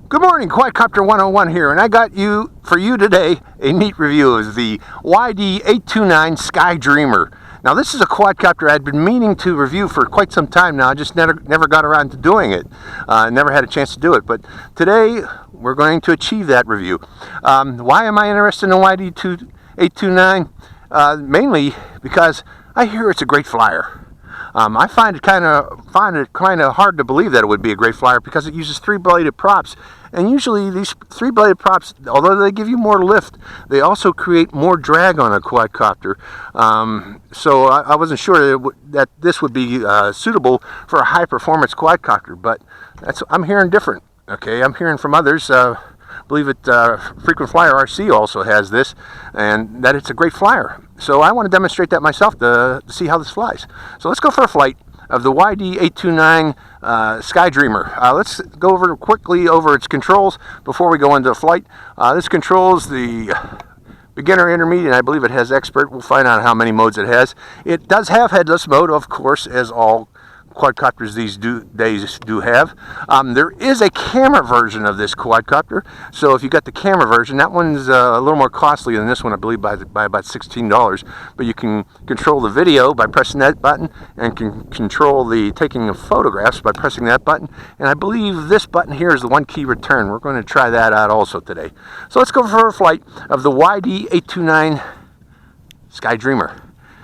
Good morning, Quadcopter 101 here, and I got for you today a neat review of the YD829 Sky Dreamer. Now, this is a quadcopter I'd been meaning to review for quite some time now. I just never got around to doing it. Never had a chance to do it, but today we're going to achieve that review. Why am I interested in the YD829? Mainly because I hear it's a great flyer. I find it kind of hard to believe that it would be a great flyer because it uses three-bladed props, and usually these three-bladed props, although they give you more lift, they also create more drag on a quadcopter. So I wasn't sure that this would be suitable for a high-performance quadcopter, but I'm hearing different. Okay, I'm hearing from others. I believe it Frequent Flyer RC also has this, and that it's a great flyer. So I want to demonstrate that myself to see how this flies. So let's go for a flight of the YD829 Sky Dreamer. Let's go quickly over its controls before we go into the flight. This controls the beginner, intermediate, and I believe it has expert. We'll find out how many modes it has. It does have headless mode, of course, as all quadcopters these days do have. There is a camera version of this quadcopter, so if you got the camera version, that one's a little more costly than this one, I believe, by about $16. But you can control the video by pressing that button, and can control the taking of photographs by pressing that button. And I believe this button here is the one key return. We're going to try that out also today. So let's go for a flight of the YD829 Sky Dreamer.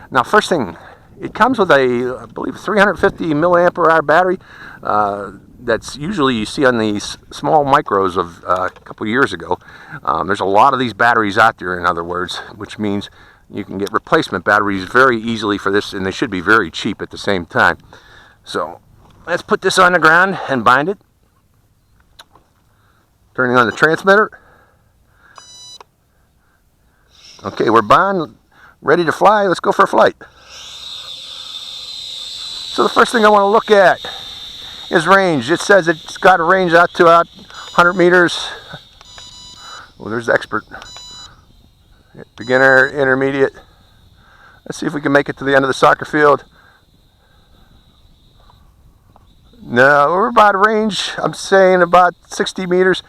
Now, first thing, it comes with a, I believe, 350 milliampere hour battery. That's usually you see on these small micros of a couple years ago. There's a lot of these batteries out there, in other words, which means you can get replacement batteries very easily for this, and they should be very cheap at the same time. So let's put this on the ground and bind it. Turning on the transmitter. Okay, we're bound, ready to fly. Let's go for a flight. So the first thing I want to look at is range. It says it's got a range out to 100 meters. Well, there's the expert. Beginner, intermediate. Let's see if we can make it to the end of the soccer field. No, we're about a range, I'm saying about 60 meters.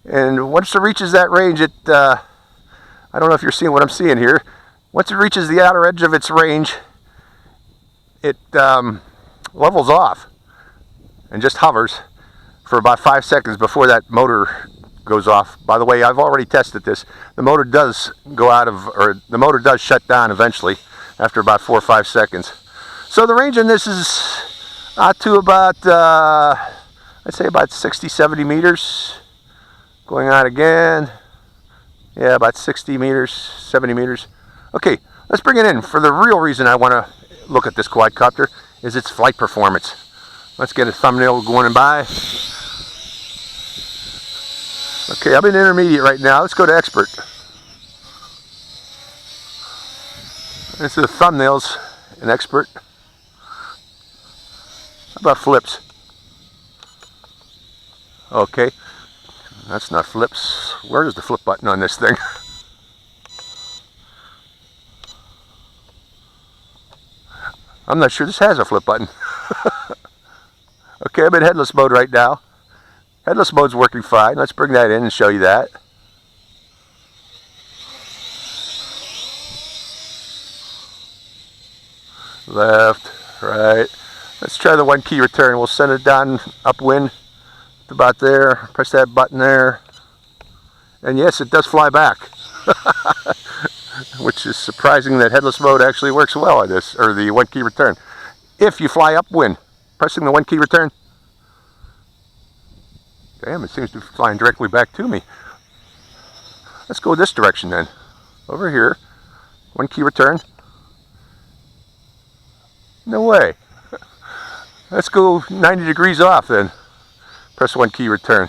And once it reaches that range, I don't know if you're seeing what I'm seeing here. Once it reaches the outer edge of its range, it levels off and just hovers for about 5 seconds before that motor goes off. By the way, I've already tested this. The motor does the motor does shut down eventually after about 4 or 5 seconds. So the range on this is out to about, I'd say about 60, 70 meters. Going out again. Yeah, about 60 meters, 70 meters. Okay, let's bring it in. For the real reason I want to look at this quadcopter is its flight performance. Let's get a thumbnail going by. Okay, I'm in intermediate right now. Let's go to expert. This is the thumbnails in expert. How about flips? Okay, that's not flips. Where is the flip button on this thing? I'm not sure this has a flip button. Okay, I'm in headless mode right now. Headless mode's working fine. Let's bring that in and show you that. Left, right. Let's try the one key return. We'll send it down upwind to about there. Press that button there. And yes, it does fly back. Which is surprising that headless mode actually works well on this, or the one key return. If you fly upwind, pressing the one key return. Damn, it seems to be flying directly back to me. Let's go this direction then. Over here, one key return. No way. Let's go 90 degrees off then. Press one key return.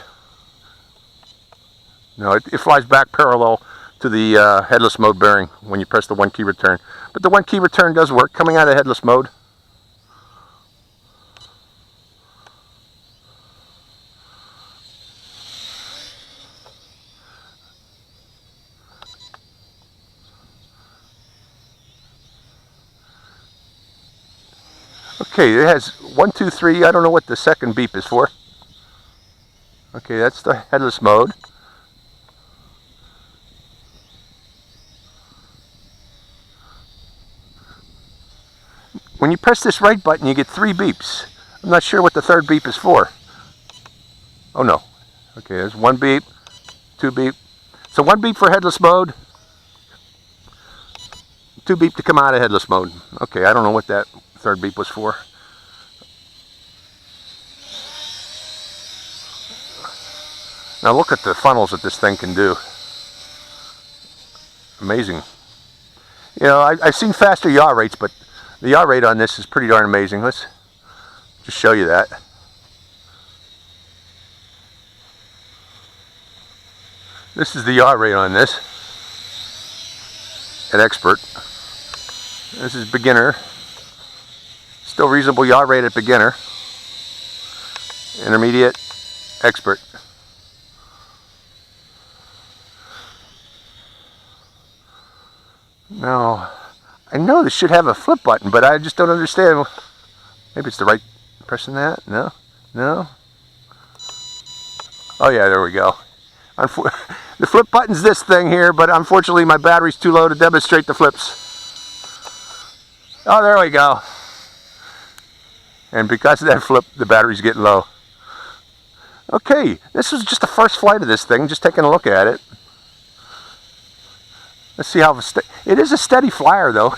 No, it flies back parallel to the headless mode bearing when you press the one key return. But the one key return does work coming out of headless mode. Okay, it has 1, 2, 3. I don't know what the second beep is for. Okay, that's the headless mode. When you press this right button, you get 3 beeps. I'm not sure what the third beep is for. Oh no. Okay, there's 1 beep, 2 beep. So 1 beep for headless mode, 2 beep to come out of headless mode. Okay, I don't know what that third beep was for. Now look at the funnels that this thing can do. Amazing. You know, I've seen faster yaw rates, but the yaw rate on this is pretty darn amazing. Let's just show you that. This is the yaw rate on this at expert. This is beginner. Still reasonable yaw rate at beginner. Intermediate, expert. Now, I know this should have a flip button, but I just don't understand. Maybe it's the right, pressing that? No? No? Oh yeah, there we go. The flip button's this thing here, but unfortunately my battery's too low to demonstrate the flips. Oh, there we go. And because of that flip, the battery's getting low. Okay, this was just the first flight of this thing, just taking a look at it. Let's see how it is a steady flyer though.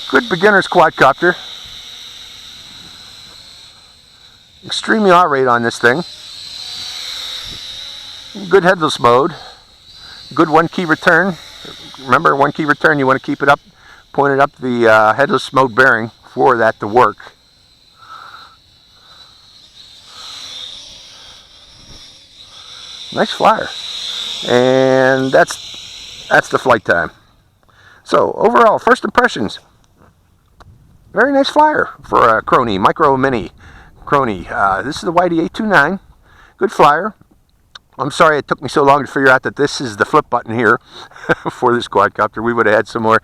Good beginner's quadcopter. Extreme yaw rate on this thing. Good headless mode. Good 1 key return. Remember, 1 key return, you want to keep it up, pointed up the headless mode bearing for that to work. Nice flyer. And that's the flight time. So overall, first impressions, very nice flyer for a Crony, Micro Mini Crony. This is the YD829, good flyer. I'm sorry it took me so long to figure out that this is the flip button here for this quadcopter. We would have had some more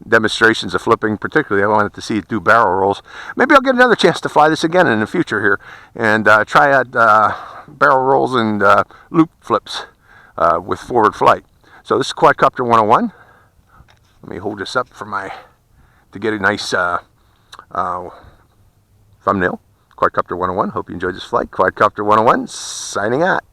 demonstrations of flipping. Particularly, I wanted to see it do barrel rolls. Maybe I'll get another chance to fly this again in the future here and try out barrel rolls and loop flips with forward flight. So this is Quadcopter 101. Let me hold this up for to get a nice thumbnail. Quadcopter 101. Hope you enjoyed this flight. Quadcopter 101 signing out.